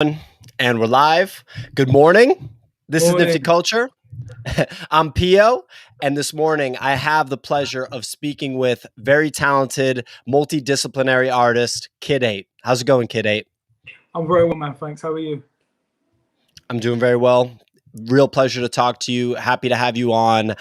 And we're live. Good morning. This is Nifty Morning. Culture. I'm Pio, and this morning I have the pleasure of speaking with very talented, multidisciplinary artist, KidEight. How's it going, KidEight? I'm very well, man. Thanks. How are you? I'm doing very well. Real pleasure to talk to you. Happy to have you on.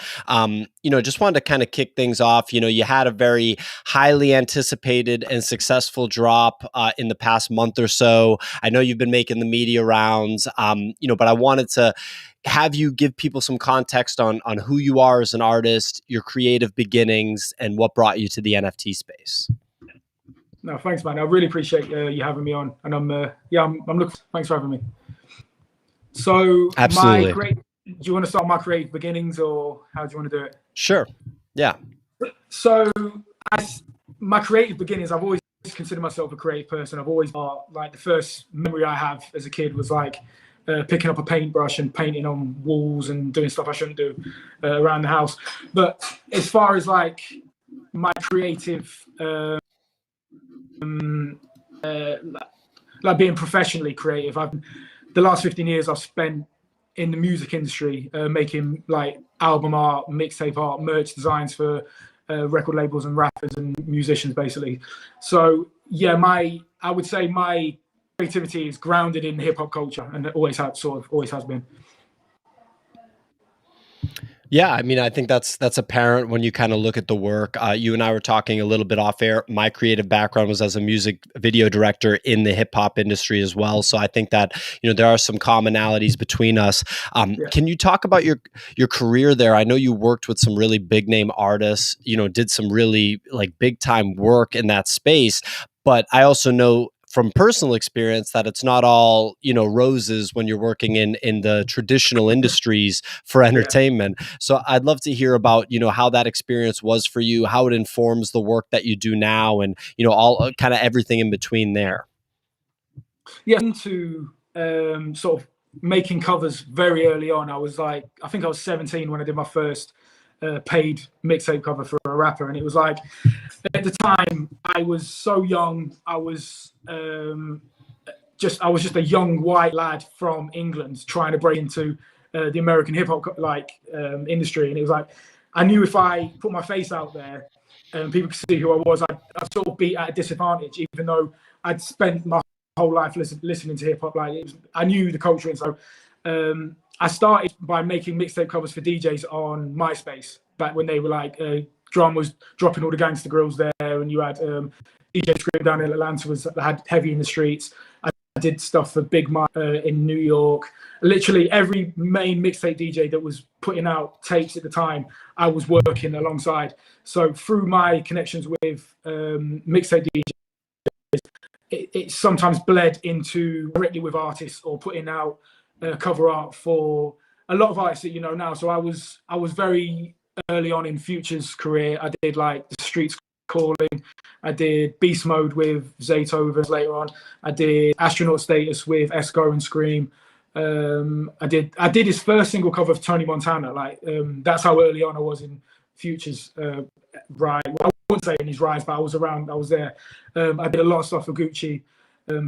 Just wanted to kind of kick things off. You had a very highly anticipated and successful drop in the past month or so. I know you've been making the media rounds, but I wanted to have you give people some context on who you are as an artist, your creative beginnings, and what brought you to the NFT space. No, thanks, man. I really appreciate you having me on, and I'm looking. Thanks for having me. So, Absolutely. Do you want to start my creative beginnings, or how do you want to do it? Sure. Yeah. So, my creative beginnings, I've always considered myself a creative person. I've always like the first memory I have as a kid was like picking up a paintbrush and painting on walls and doing stuff I shouldn't do around the house. But as far as like my creative, like being professionally creative, the last 15 years I've spent in the music industry, making like album art, mixtape art, merch designs for record labels and rappers and musicians, basically. So yeah, I would say my creativity is grounded in hip hop culture, and it always has been. Yeah, I mean, I think that's apparent when you kind of look at the work. You and I were talking a little bit off air. My creative background was as a music video director in the hip hop industry as well. So I think that there are some commonalities between us. Can you talk about your career there? I know you worked with some really big name artists. Did some really like big time work in that space. But I also know from personal experience that it's not all roses when you're working in the traditional industries for entertainment. So I'd love to hear about how that experience was for you, how it informs the work that you do now, and all kind of everything in between there. Yeah, into sort of making covers very early on. I think I was 17 when I did my first paid mixtape cover for a rapper, and it was like, at the time I was so young. I was just a young white lad from England trying to break into the American hip hop industry, and it was like, I knew if I put my face out there and people could see who I was, I'd sort of be at a disadvantage, even though I'd spent my whole life listening to hip hop. I knew the culture, and so I started by making mixtape covers for DJs on MySpace back when they were like Drum was dropping all the gangster grills there, and you had DJ Scream down in Atlanta had Heavy in the Streets. I did stuff for Big Mike in New York. Literally every main mixtape DJ that was putting out tapes at the time, I was working alongside. So through my connections with mixtape DJs, it sometimes bled into directly with artists or putting out cover art for a lot of artists that you know now. So I was very early on in Future's career. I did like The Streets Calling. I did Beast Mode with Zaytoven later on. I did Astronaut Status with Esco and Scream. I did his first single cover of Tony Montana. That's how early on I was in Future's rise. Well, I wouldn't say in his rise, but I was around. I was there. I did a lot of stuff for Gucci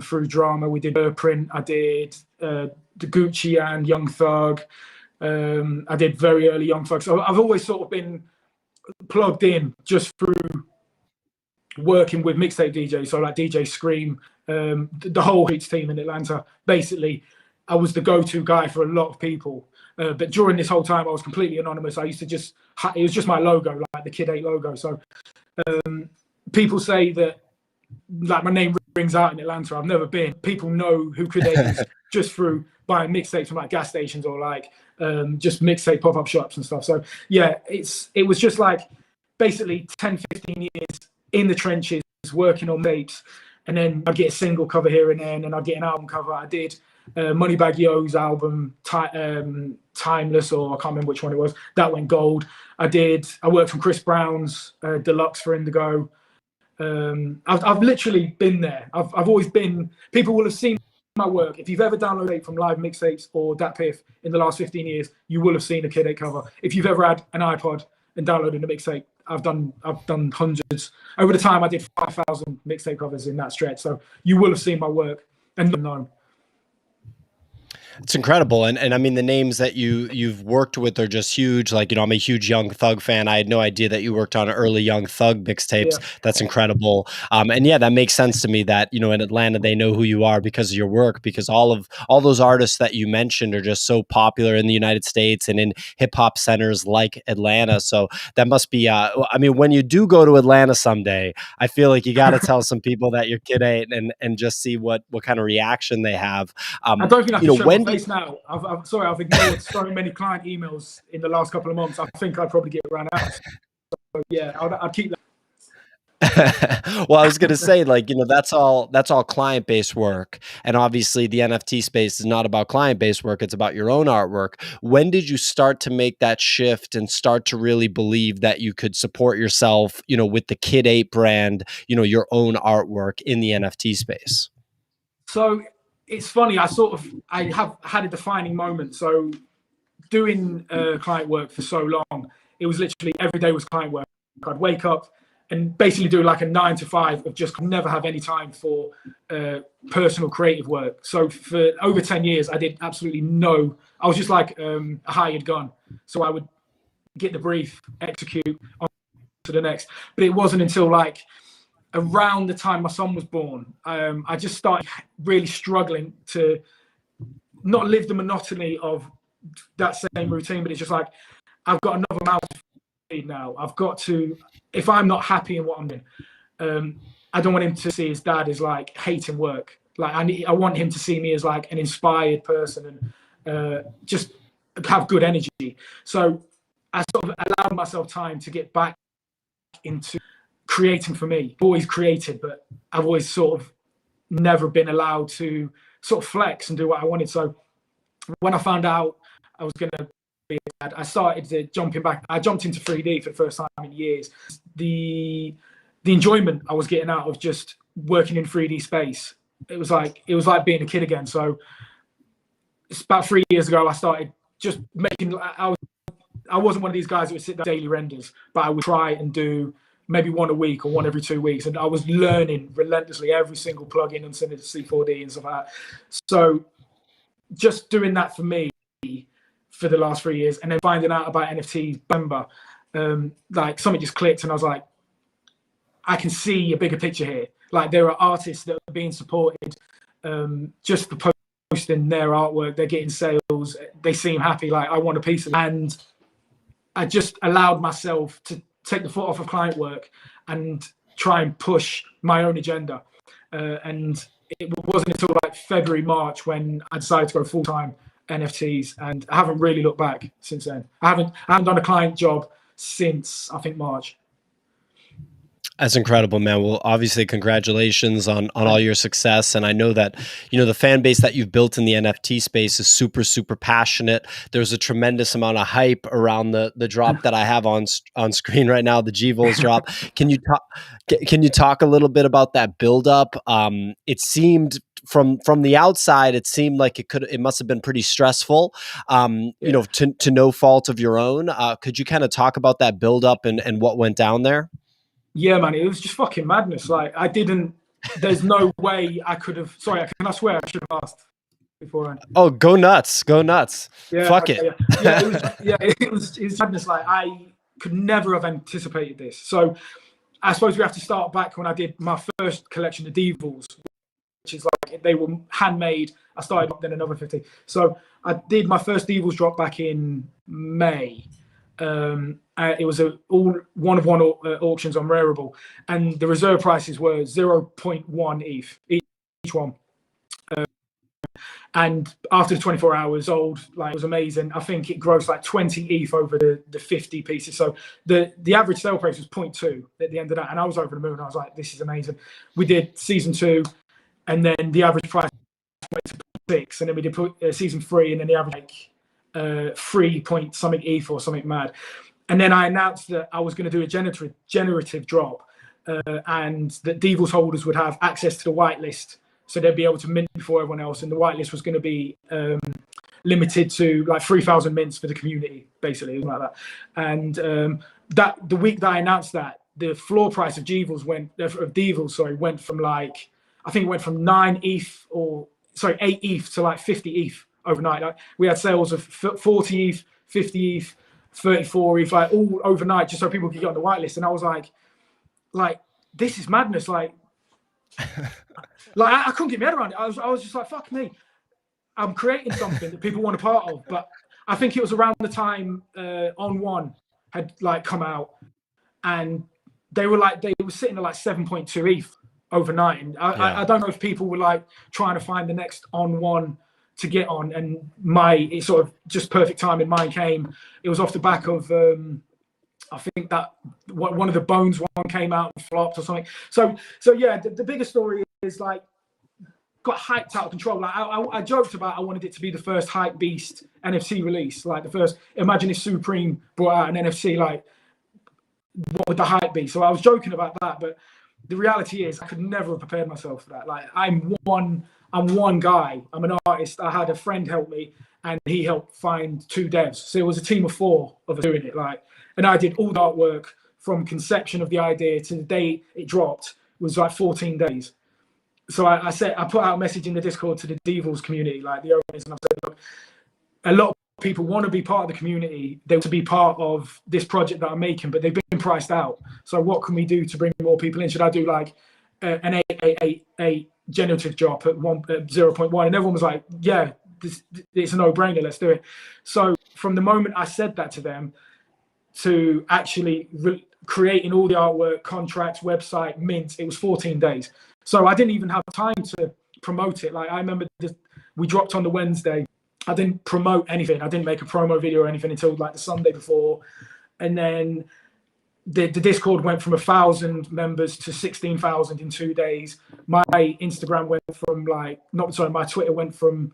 through Drama. We did Print. I did the Gucci and Young Thug. I did very early Young Thug. So I've always sort of been plugged in just through working with mixtape DJs. So like DJ Scream, the whole Hits team in Atlanta. Basically, I was the go-to guy for a lot of people. But during this whole time, I was completely anonymous. I used to it was just my logo, like the KidEight logo. So people say that like my name rings out in Atlanta. I've never been. People know who KidEight is just through buying mixtapes from like gas stations or like just mixtape pop-up shops and stuff. So yeah, it was just like basically 10, 15 years in the trenches working on tapes, and then I'd get a single cover here and there, and then I'd get an album cover. I did Moneybagg Yo's album, Timeless, or I can't remember which one it was. That went gold. I worked on Chris Brown's Deluxe for Indigo. I've literally been there. I've always been. People will have seen my work. If you've ever downloaded from live mixtapes or DatPiff in the last 15 years, you will have seen a KidEight cover. If you've ever had an iPod and downloaded a mixtape, I've done hundreds. Over the time, I did 5,000 mixtape covers in that stretch. So you will have seen my work and known. It's incredible. And I mean, the names that you've worked with are just huge. Like, I'm a huge Young Thug fan. I had no idea that you worked on early Young Thug mixtapes. Yeah. That's incredible. And yeah, that makes sense to me that, in Atlanta, they know who you are because of your work, because all those artists that you mentioned are just so popular in the United States and in hip hop centers like Atlanta. So that must be, I mean, when you do go to Atlanta someday, I feel like you got to tell some people that you're KidEight and just see what kind of reaction they have. I don't think I can show my When do you, face now. Sorry, I've ignored so many client emails in the last couple of months. I think I'd probably get around out. So yeah, I'd keep that. well, I was going to say, like, that's all client-based work. And obviously the NFT space is not about client-based work. It's about your own artwork. When did you start to make that shift and start to really believe that you could support yourself, with the KidEight brand, your own artwork in the NFT space? So it's funny. I have had a defining moment. So doing client work for so long, it was literally every day was client work. I'd wake up and basically do like a 9 to 5 of just never have any time for personal creative work. So for over 10 years, I did absolutely no. I was just like a hired gun. So I would get the brief, execute on to the next. But it wasn't until like around the time my son was born, I just started really struggling to not live the monotony of that same routine. But it's just like, I've got another mouth to feed now. I've got to, if I'm not happy in what I'm doing, I don't want him to see his dad as like hating work. Like I want him to see me as like an inspired person and just have good energy. So I sort of allowed myself time to get back into creating for me. I've always created, but I've always sort of never been allowed to sort of flex and do what I wanted. So when I found out I was going to be a dad, I started jumping back. I jumped into 3D for the first time in years. The enjoyment I was getting out of just working in 3D space, it was like being a kid again. So it's about 3 years ago, I started just making. I wasn't one of these guys that would sit down daily renders, but I would try and do maybe one a week or one every 2 weeks. And I was learning relentlessly every single plugin and sending it to C4D and stuff like that. So just doing that for me for the last 3 years, and then finding out about NFTs, like something just clicked, and I was like, I can see a bigger picture here. Like there are artists that are being supported just for posting their artwork. They're getting sales. They seem happy. Like I want a piece of it. And I just allowed myself to take the foot off of client work and try and push my own agenda. And it wasn't until like February, March when I decided to go full time NFTs, and I haven't really looked back since then. I haven't done a client job since I think March. That's incredible, man. Well, obviously, congratulations on all your success. And I know that, the fan base that you've built in the NFT space is super, super passionate. There's a tremendous amount of hype around the drop that I have on screen right now, the G-Vols drop. Can you talk a little bit about that buildup? It seemed from the outside, it seemed like it must have been pretty stressful, to no fault of your own. Could you kind of talk about that buildup and what went down there? Yeah, man, it was just fucking madness. Like there's no way I could have, sorry, can I swear I should have asked beforehand? Oh, go nuts. Go nuts. Yeah, Fuck okay, it. it was madness. Like I could never have anticipated this. So I suppose we have to start back when I did my first collection of G-Vols, which is like, they were handmade. I started then another 50. So I did my first G-Vols drop back in May. It was all one of one auctions on Rarible, and the reserve prices were 0.1 ETH each one. And after the 24 hours sold, like, it was amazing. I think it grossed like 20 ETH over the 50 pieces. So the average sale price was 0.2 at the end of that, and I was over the moon. I was like, this is amazing. We did season 2, and then the average price went to 0.6, and then we did season 3, and then the average like 3 point something ETH or something mad. And then I announced that I was going to do a generative drop, and that G-Vols holders would have access to the whitelist, so they'd be able to mint before everyone else. And the whitelist was going to be limited to like 3,000 mints for the community, basically, like that. And that the week that I announced that, the floor price of G-Vols went from like, I think it went from 8 ETH to like 50 ETH overnight. Like, we had sales of 40 ETH, 50 ETH, 34 ETH, like all overnight, just so people could get on the whitelist. And I was like, this is madness. Like I couldn't get my head around it. I was just like, fuck me. I'm creating something that people want a part of. But I think it was around the time On One had like come out, and they were sitting at like 7.2 ETH overnight. And I don't know if people were like trying to find the next On One to get on, and it sort of just perfect timing. Mine came. It was off the back of I think that one of the Bones one came out and flopped or something. So yeah, the bigger story is like got hyped out of control. Like I joked about I wanted it to be the first hype beast NFT release. Like the first. Imagine if Supreme brought out an NFT. Like what would the hype be? So I was joking about that, but the reality is I could never have prepared myself for that. Like I'm one guy. I'm an artist. I had a friend help me, and he helped find 2 devs. So it was a team of 4 of us doing it. Like, and I did all the artwork from conception of the idea to the day it dropped was like 14 days. So I put out a message in the Discord to the G-Vols community, like the owners, and I said, look, a lot of people want to be part of the community. They want to be part of this project that I'm making, but they've been priced out. So what can we do to bring more people in? Should I do like an 888 generative drop at 0.1? And everyone was like, yeah, it's a no-brainer, let's do it. So from the moment I said that to them to actually creating all the artwork, contracts, website, mint, it was 14 days. So I didn't even have time to promote it. Like I remember we dropped on the Wednesday. I didn't promote anything. I didn't make a promo video or anything until like the Sunday before. And then the Discord went from 1,000 members to 16,000 in 2 days. My Instagram went from my Twitter went from,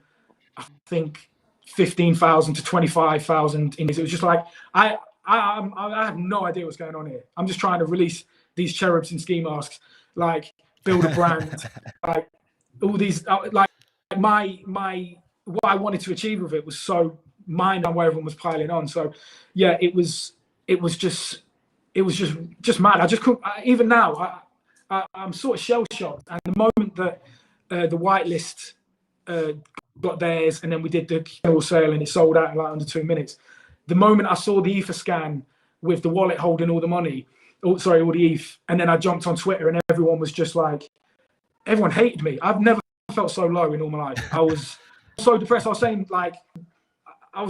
I think, 15,000 to 25,000. It was just like, I have no idea what's going on here. I'm just trying to release these cherubs in ski masks, like build a brand, like all these, like my what I wanted to achieve with it was so mind on where everyone was piling on. So yeah, it was just mad. I just couldn't. Even now, I'm sort of shell shocked. And the moment that the whitelist got theirs, and then we did the general sale, and it sold out in like under 2 minutes. The moment I saw the Ether scan with the wallet holding all the money, all the ETH, and then I jumped on Twitter, and everyone was just like, everyone hated me. I've never felt so low in all my life. I was so depressed. I was saying, like, I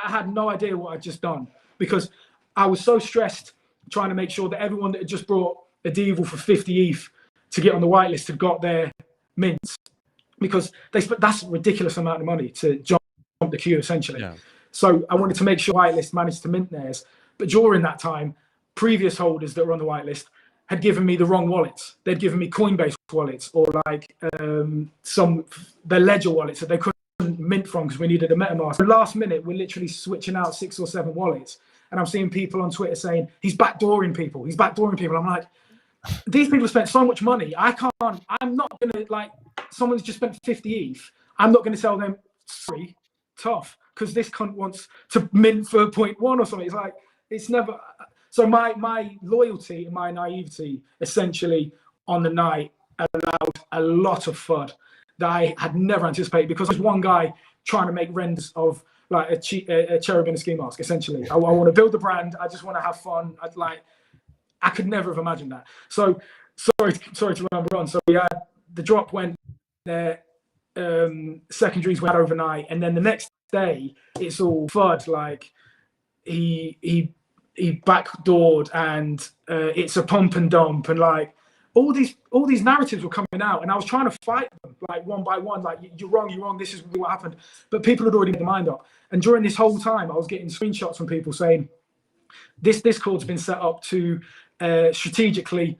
had no idea what I'd just done, because I was so stressed trying to make sure that everyone that had just brought a G-Vol for 50 ETH to get on the whitelist had got their mints, because that's a ridiculous amount of money to jump the queue, essentially. Yeah. So I wanted to make sure whitelist managed to mint theirs. But during that time, previous holders that were on the whitelist had given me the wrong wallets. They'd given me Coinbase wallets, or like their Ledger wallets that they couldn't mint from because we needed a MetaMask. The last minute, we're literally switching out 6 or 7 wallets. And I'm seeing people on Twitter saying, he's backdooring people. He's backdooring people. I'm like, these people spent so much money. I'm not going to, like, someone's just spent 50 ETH. I'm not going to tell them, sorry, tough, because this cunt wants to mint for 0.1 or something. It's like, it's never. So my loyalty and my naivety essentially on the night allowed a lot of FUD that I had never anticipated, because there's one guy trying to make renders of like a cherub in a ski mask, essentially. I want to build the brand. I just want to have fun. I could never have imagined that. So sorry to remember on. So yeah, the drop went there. Secondaries went overnight, and then the next day it's all FUD. Like he backdoored, and it's a pump and dump, and like all these narratives were coming out, and I was trying to fight them like one by one. Like, you're wrong. This is what happened. But people had already made their mind up. And during this whole time, I was getting screenshots from people saying this Discord's been set up to strategically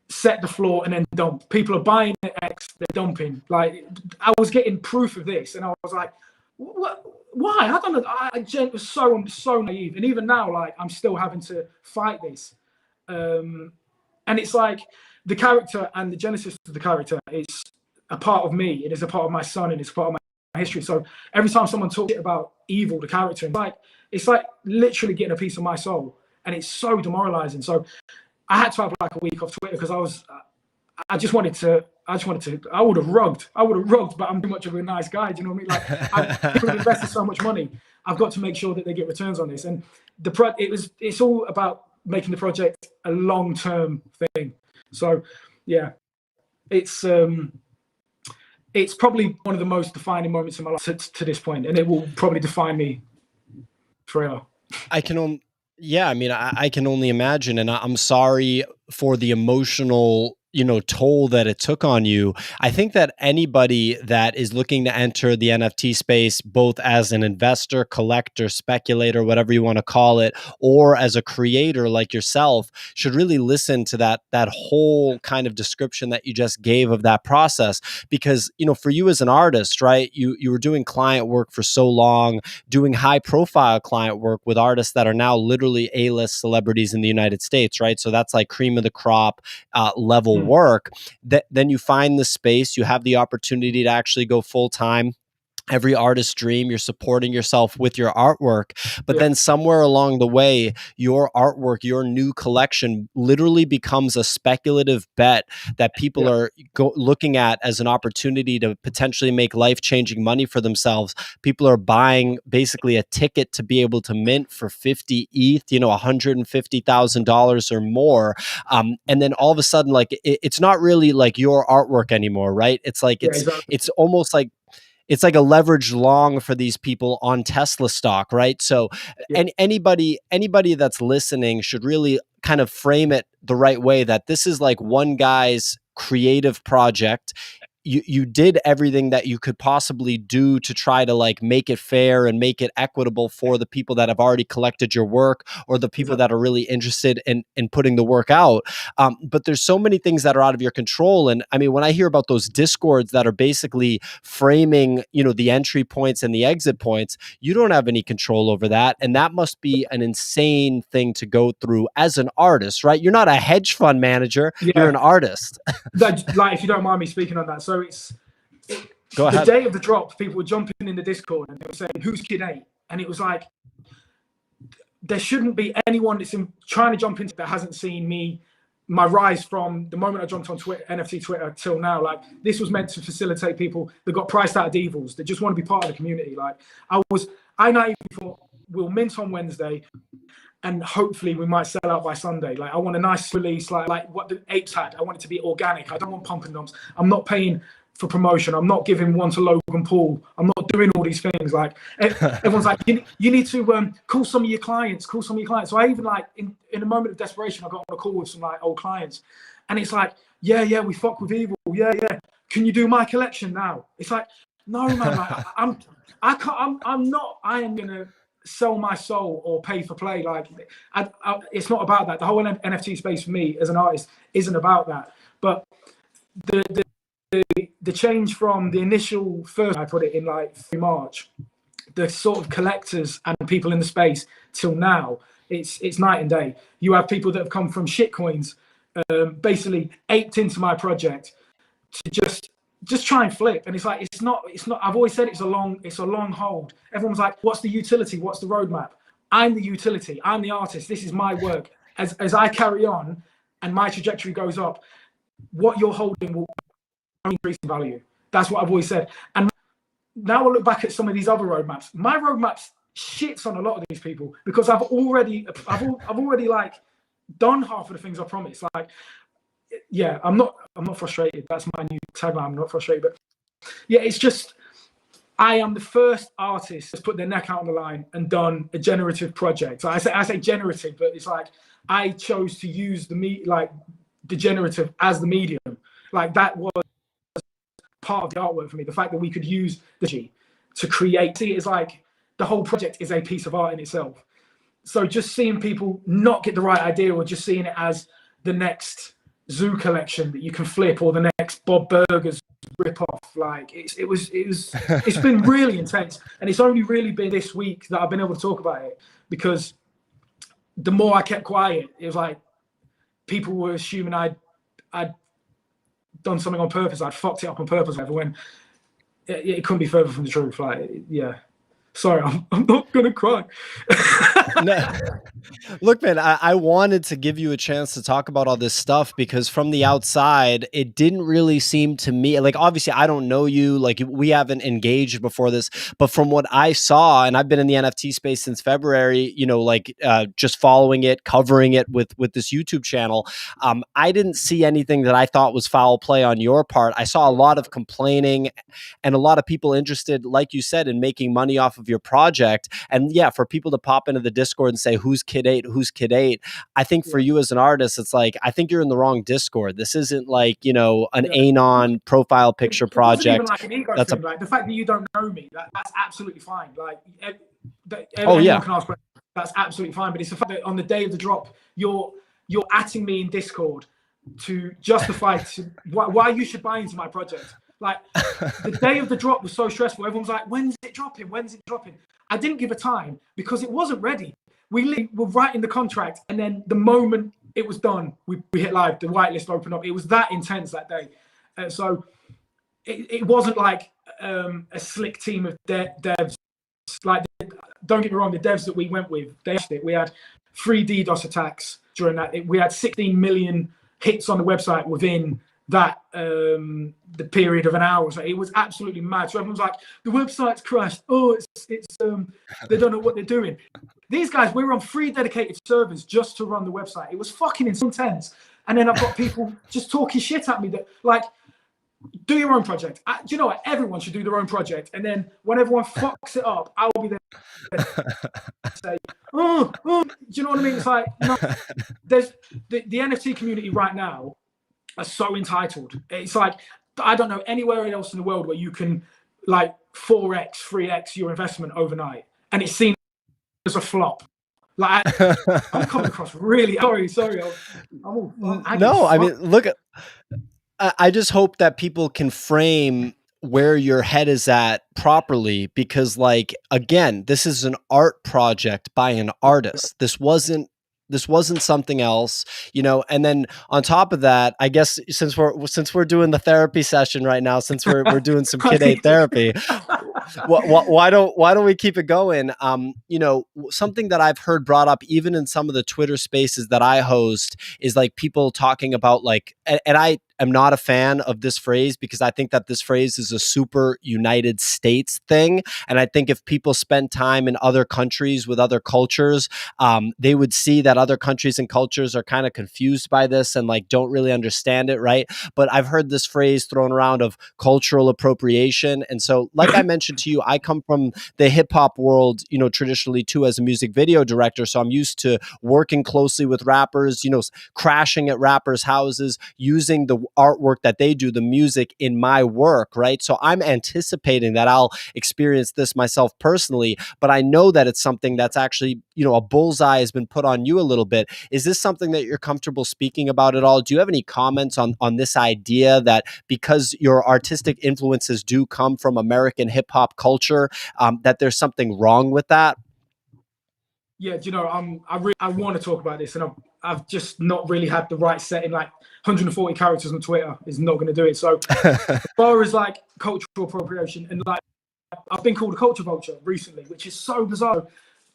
set the floor and then dump. People are buying at X, they're dumping. Like, I was getting proof of this, and I was like, what? Why? I don't know. I was so naive, and even now, like, I'm still having to fight this. And it's like the character and the genesis of the character is a part of me. It is a part of my son, and it's a part of my history. So every time someone talks about Evil, the character, it's like literally getting a piece of my soul, and it's so demoralizing. So I had to have like a week off Twitter, because I just wanted to I would have rugged, but I'm too much of a nice guy. Do you know what I mean? Like, people have invested so much money. I've got to make sure that they get returns on this. And it's all about making the project a long-term thing. So, yeah, it's probably one of the most defining moments in my life to this point, and it will probably define me forever. Yeah, I mean, I can only imagine, and I'm sorry for the emotional, toll that it took on you. I think that anybody that is looking to enter the NFT space, both as an investor, collector, speculator, whatever you want to call it, or as a creator like yourself, should really listen to that whole kind of description that you just gave of that process. Because, for you as an artist, right, you were doing client work for so long, doing high profile client work with artists that are now literally A-list celebrities in the United States, right? So that's like cream of the crop level work. Then you find the space, you have the opportunity to actually go full time. Every artist's dream, you're supporting yourself with your artwork, but then somewhere along the way, your artwork, your new collection literally becomes a speculative bet that people are looking at as an opportunity to potentially make life-changing money for themselves. People are buying basically a ticket to be able to mint for 50 ETH, $150,000 or more. And then all of a sudden, like, it's not really like your artwork anymore, right? It's like, it's almost like, it's like a leveraged long for these people on Tesla stock, right? So and anybody that's listening should really kind of frame it the right way, that this is like one guy's creative project. You did everything that you could possibly do to try to like make it fair and make it equitable for the people that have already collected your work, or the people that are really interested in putting the work out. But there's so many things that are out of your control. And I mean, when I hear about those discords that are basically framing, the entry points and the exit points, you don't have any control over that. And that must be an insane thing to go through as an artist, right? You're not a hedge fund manager, you're an artist. Like, if you don't mind me speaking on that. So Go ahead. The day of the drop, people were jumping in the Discord and they were saying, "Who's KidEight?" And it was like, there shouldn't be anyone that's trying to jump into that hasn't seen my rise from the moment I jumped on Twitter, NFT Twitter, till now. Like, this was meant to facilitate people that got priced out of G-Vols, that just want to be part of the community. Like, I naively thought, we'll mint on Wednesday, and hopefully we might sell out by Sunday. Like, I want a nice release, like what the Apes had. I want it to be organic. I don't want pump and dumps. I'm not paying for promotion. I'm not giving one to Logan Paul. I'm not doing all these things. Like, everyone's like, you need to call some of your clients. So I even, like, in a moment of desperation, I got on a call with some like old clients, and it's like, yeah, we fuck with Evil. Yeah. Can you do my collection now? It's like, no, man. Like, I am gonna sell my soul or pay for play. Like, it's not about that. The whole NFT space for me as an artist isn't about that. But the change from the initial first, I put it in like March, the sort of collectors and people in the space till now, it's night and day. You have people that have come from shitcoins, basically aped into my project to just try and flip. And it's like, it's not, I've always said it's a long hold. Everyone's like, what's the utility? What's the roadmap? I'm the utility. I'm the artist. This is my work. As I carry on and my trajectory goes up, what you're holding will increase in value. That's what I've always said. And now I look back at some of these other roadmaps. My roadmaps shits on a lot of these people because I've already like done half of the things I promised. Like, yeah, I'm not frustrated. That's my new tagline. I'm not frustrated, but yeah, it's just, I am the first artist that's put their neck out on the line and done a generative project. So I say generative, but it's like, I chose to use the generative as the medium. Like, that was part of the artwork for me. The fact that we could use the G to create, see, it's like the whole project is a piece of art in itself. So just seeing people not get the right idea, or just seeing it as the next zoo collection that you can flip, or the next Bob Burgers rip off, like it's been really intense. And it's only really been this week that I've been able to talk about it, because the more I kept quiet, it was like people were assuming I'd done something on purpose. I'd fucked it up on purpose, when it couldn't be further from the truth. Like, yeah. Sorry, I'm not gonna cry. No. Look, man, I wanted to give you a chance to talk about all this stuff because from the outside, it didn't really seem to me like, obviously, I don't know you, like, we haven't engaged before this, but from what I saw, and I've been in the NFT space since February, like just following it, covering it with this YouTube channel, I didn't see anything that I thought was foul play on your part. I saw a lot of complaining and a lot of people interested, like you said, in making money off of your project. And yeah, for people to pop into the Discord and say, who's KidEight? Who's KidEight? I think for you as an artist, it's like, I think you're in the wrong Discord. This isn't like, an Anon profile picture It wasn't even project. like an ego That's thing. Like the fact that you don't know me, that's absolutely fine. Like oh anyone yeah. can ask questions. That's absolutely fine. But it's the fact that on the day of the drop, you're atting me in Discord to justify why you should buy into my project. Like the day of the drop was so stressful. Everyone was like, "When's it dropping? When's it dropping?" I didn't give a time because it wasn't ready. We were writing the contract, and then the moment it was done, we hit live. The whitelist opened up. It was that intense that day. So it wasn't like a slick team of devs. Like, don't get me wrong, the devs that we went with, we had 3 DDoS attacks during that. We had 16 million hits on the website within that the period of an hour. So it was absolutely mad. So everyone's like, the website's crashed. Oh, it's they don't know what they're doing. These guys, we were on 3 dedicated servers just to run the website. It was fucking intense. And then I've got people just talking shit at me that, like, do your own project. Do you know what? Everyone should do their own project. And then when everyone fucks it up, I'll be there to say, do you know what I mean? It's like, no, there's the NFT community right now are so entitled. It's like, I don't know anywhere else in the world where you can like 4x, 3x your investment overnight. And it's seen as a flop. Like, I'm coming across really sorry. No, I mean, look, I just hope that people can frame where your head is at properly because, like, again, this is an art project by an artist. This wasn't something else, and then on top of that, I guess since we're doing the therapy session right now, since we're doing some KidEight therapy, why don't we keep it going? Something that I've heard brought up even in some of the Twitter spaces that I host is like people talking about like, and I am not a fan of this phrase because I think that this phrase is a super United States thing. And I think if people spend time in other countries with other cultures, they would see that other countries and cultures are kind of confused by this and like don't really understand it, right? But I've heard this phrase thrown around of cultural appropriation. And so, like I mentioned to you, I come from the hip hop world, traditionally too, as a music video director. So I'm used to working closely with rappers, crashing at rappers' houses, using the artwork that they do, the music in my work, right? So I'm anticipating that I'll experience this myself personally, but I know that it's something that's actually, a bullseye has been put on you a little bit. Is this something that you're comfortable speaking about at all? Do you have any comments on this idea that because your artistic influences do come from American hip hop culture, that there's something wrong with that? Yeah, I want to talk about this, and I've just not really had the right setting. Like 140 characters on Twitter is not going to do it. So as far as like cultural appropriation, and like I've been called a culture vulture recently, which is so bizarre.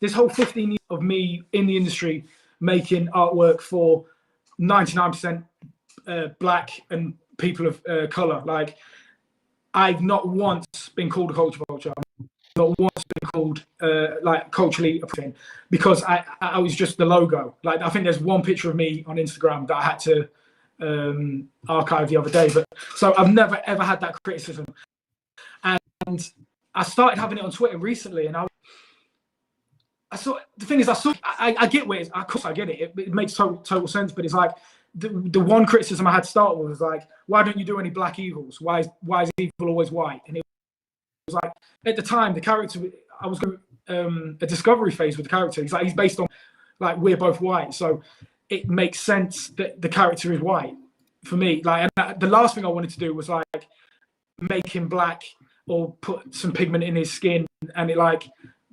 This whole 15 years of me in the industry making artwork for 99% black and people of color, like I've not once been called a culture vulture. Not once been called like culturally appropriate because I was just the logo. Like I think there's one picture of me on Instagram that I had to archive the other day. But so I've never ever had that criticism, and I started having it on Twitter recently, and I saw the thing is I get where of course I get it. It makes total sense, but it's like the one criticism I had to start with was like, why don't you do any black evils? Why is evil always white? And it was like at the time the character I was going a discovery phase with the character. He's based on like we're both white, so it makes sense that the character is white for me. Like, and the last thing I wanted to do was like make him black or put some pigment in his skin and it like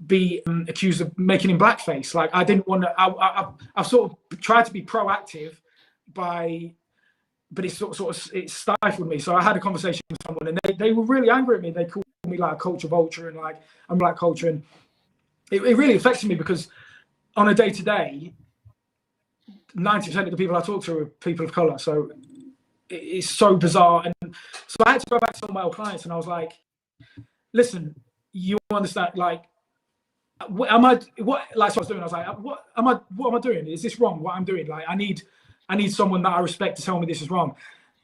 be accused of making him blackface. Like I didn't want to. I've sort of tried to be proactive but it sort of it stifled me. So I had a conversation with someone and they were really angry at me. They called me like a culture vulture and like I'm black culture, and it really affected me because on a day-to-day, 90% of the people I talk to are people of color. So it's so bizarre. And so I had to go back to some of my old clients and I was like, listen, you understand, like, what am I, what, like, so I was doing, I was like, what am I doing? Is this wrong, what I'm doing? Like, I need someone that I respect to tell me this is wrong.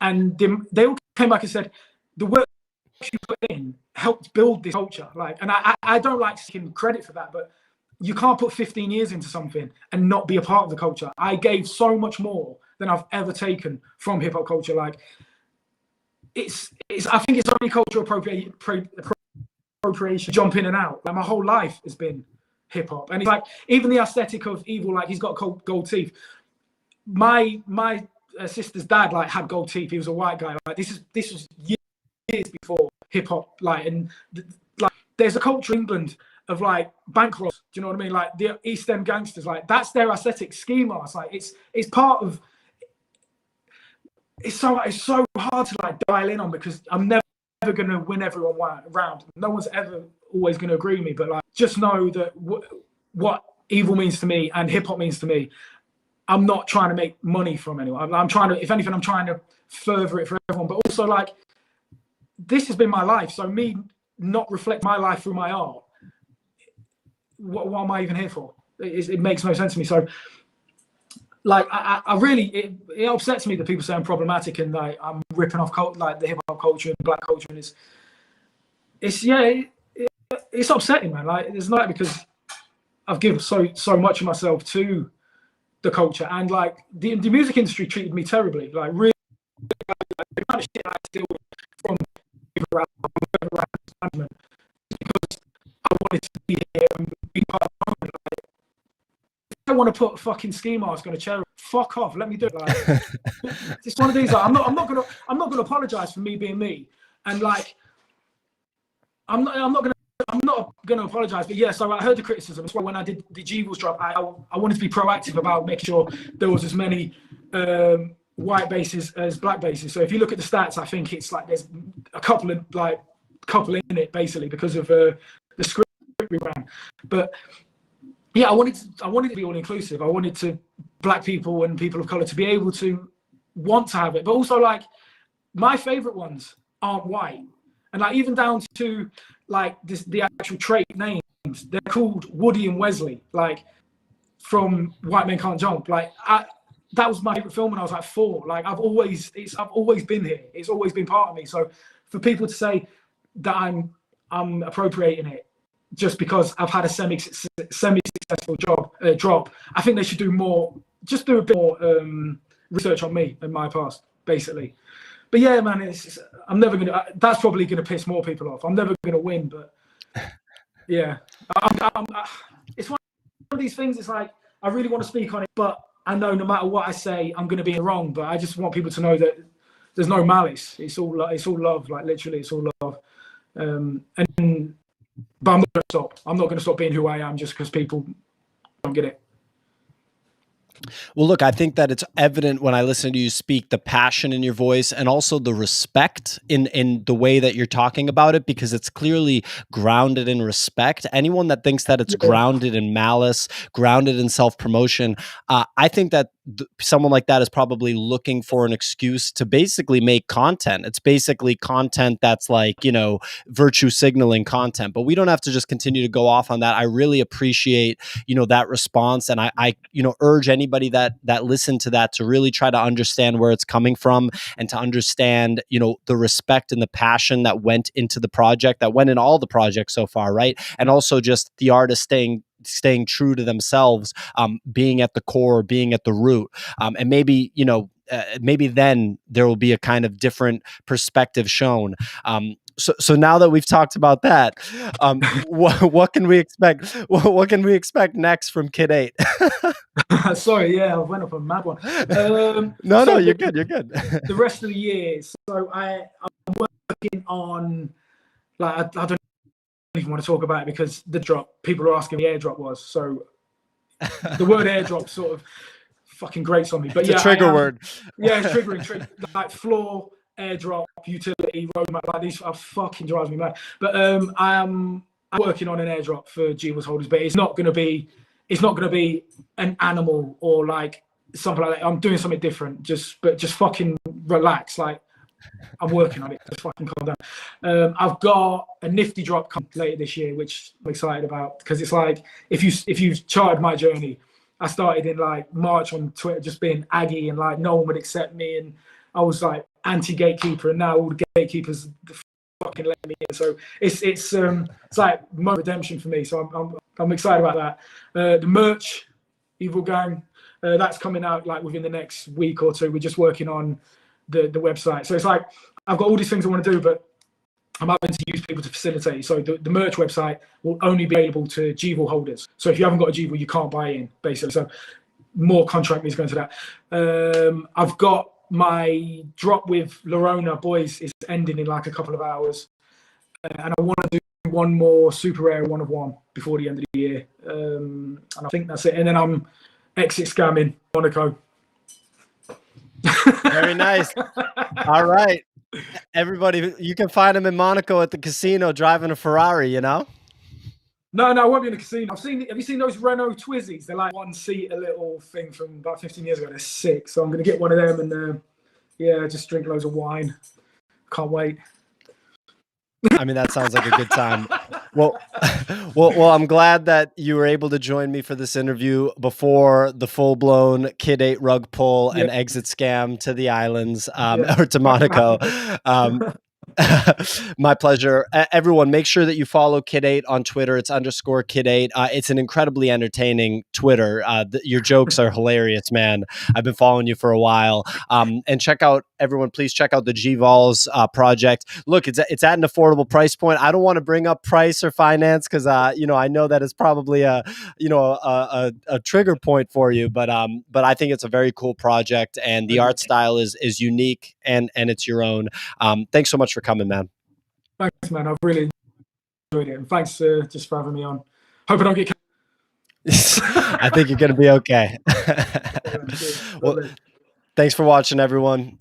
And they all came back and said, the work you put in helped build this culture. Like, and I don't like taking credit for that, but you can't put 15 years into something and not be a part of the culture. I gave so much more than I've ever taken from hip hop culture. Like, it's I think it's only cultural appropriation, jump in and out. Like, my whole life has been hip hop, and it's like even the aesthetic of Evil, like he's got gold teeth. My sister's dad like had gold teeth. He was a white guy. Like this was years before hip hop. Like, and like there's a culture in England of like bank robbers. Do you know what I mean? Like the East End gangsters. Like that's their aesthetic schema. It's like it's part of. It's so hard to like dial in on because I'm never going to win everyone around. No one's ever always going to agree with me. But like, just know that what Evil means to me and hip hop means to me. I'm not trying to make money from anyone. I'm trying to, if anything, I'm trying to further it for everyone. But also, like, this has been my life. So me not reflect my life through my art, what am I even here for? It makes no sense to me. So, like, I really, it upsets me that people say I'm problematic and like I'm ripping off like the hip hop culture and black culture, and it's upsetting, man. Like, it's not because I've given so much of myself to the culture, and like the music industry treated me terribly. Like, really, like, the kind of shit I steal from management because I wanted to be here and be part of the moment. Like, if I want to put a fucking ski mask on a chair, fuck off. Let me do it. Like, it's one of these. Like, I'm not gonna apologize for me being me, and like I'm not gonna apologize. But yeah, so I heard the criticism. That's why when I did the G-Vols drop, I wanted to be proactive about making sure there was as many white bases as black bases. So if you look at the stats, I think it's like there's a couple in it basically because of the script we ran. But yeah, I wanted to be all inclusive. I wanted to black people and people of color to be able to want to have it, but also like my favorite ones aren't white, and like even down to like the actual trait names, they're called Woody and Wesley, like from White Men Can't Jump. Like that was my favorite film when I was like 4. Like I've always been here. It's always been part of me. So for people to say that I'm appropriating it just because I've had a semi-successful drop, I think they should do more. Just do a bit more research on me and my past, basically. But yeah, man, I'm never gonna. That's probably gonna piss more people off. I'm never gonna win, but yeah, it's one of these things. It's like I really want to speak on it, but I know no matter what I say, I'm gonna be wrong. But I just want people to know that there's no malice. It's all love. Like literally, it's all love. But I'm not gonna stop. I'm not gonna stop being who I am just because people don't get it. Well, look, I think that it's evident when I listen to you speak, the passion in your voice and also the respect in the way that you're talking about it, because it's clearly grounded in respect. Anyone that thinks that it's grounded in malice, grounded in self-promotion, I think that someone like that is probably looking for an excuse to basically make content. It's basically content that's like, you know, virtue signaling content, but we don't have to just continue to go off on that. I really appreciate, you know, that response. And I you know, urge anybody that listened to that to really try to understand where it's coming from and to understand, you know, the respect and the passion that went into the project, that went in all the projects so far. Right. And also just the artist staying true to themselves, being at the core, being at the root. And maybe, you know, maybe then there will be a kind of different perspective shown. So now that we've talked about that, what can we expect? What can we expect next from KidEight? Sorry, yeah, I went up a mad one. No, you're good. You're good. The rest of the year, so I'm working on, like, I don't even want to talk about it because the drop, people are asking me what airdrop was. So the word airdrop sort of fucking grates on me. But it's a trigger word. Yeah, it's triggering. Like floor airdrop, utility, roadmap. Like these fucking drives me mad. But I'm working on an airdrop for G-Vols holders, but it's not going to be an animal or like something like that. I'm doing something different. Just fucking relax. Like I'm working on it. Just fucking calm down. I've got a nifty drop coming later this year, which I'm excited about, because it's like if you've charted my journey, I started in like March on Twitter, just being aggy and like no one would accept me, and I was like anti-gatekeeper, and now all the gatekeepers fucking let me in. So it's like more redemption for me. So I'm excited about that. The merch, Evil Gang, that's coming out like within the next week or two. We're just working on the website. So it's like I've got all these things I want to do, but I'm having to use people to facilitate. So the merch website will only be available to G-Vol holders. So if you haven't got a G-Vol, you can't buy in, basically. So more contract needs going to that. I've got my drop with Lorona Boys is ending in like a couple of hours. And I want to do one more super rare 1 of 1 before the end of the year. And I think that's it. And then I'm exit scamming Monaco. Very nice. All right. Everybody, you can find him in Monaco at the casino driving a Ferrari, you know? No, I won't be in the casino. Have you seen those Renault Twizzys? They're like one seat, a little thing from about 15 years ago. They're sick. So I'm going to get one of them and, just drink loads of wine. Can't wait. I mean, that sounds like a good time. Well, I'm glad that you were able to join me for this interview before the full-blown KidEight rug pull and exit scam to the islands, or to Monaco. My pleasure. Everyone, make sure that you follow KidEight on Twitter. It's _KidEight. It's an incredibly entertaining Twitter. Your jokes are hilarious, man. I've been following you for a while. And please check out the G-Vols project. Look, it's at an affordable price point. I don't want to bring up price or finance because I know that it's probably a trigger point for you, but I think it's a very cool project, and the art style is unique and it's your own. Thanks so much for coming, man. Thanks, man. I've really enjoyed it, and thanks just for having me on. Hope I don't get. I think you're going to be okay. Well, thanks for watching, everyone. See you.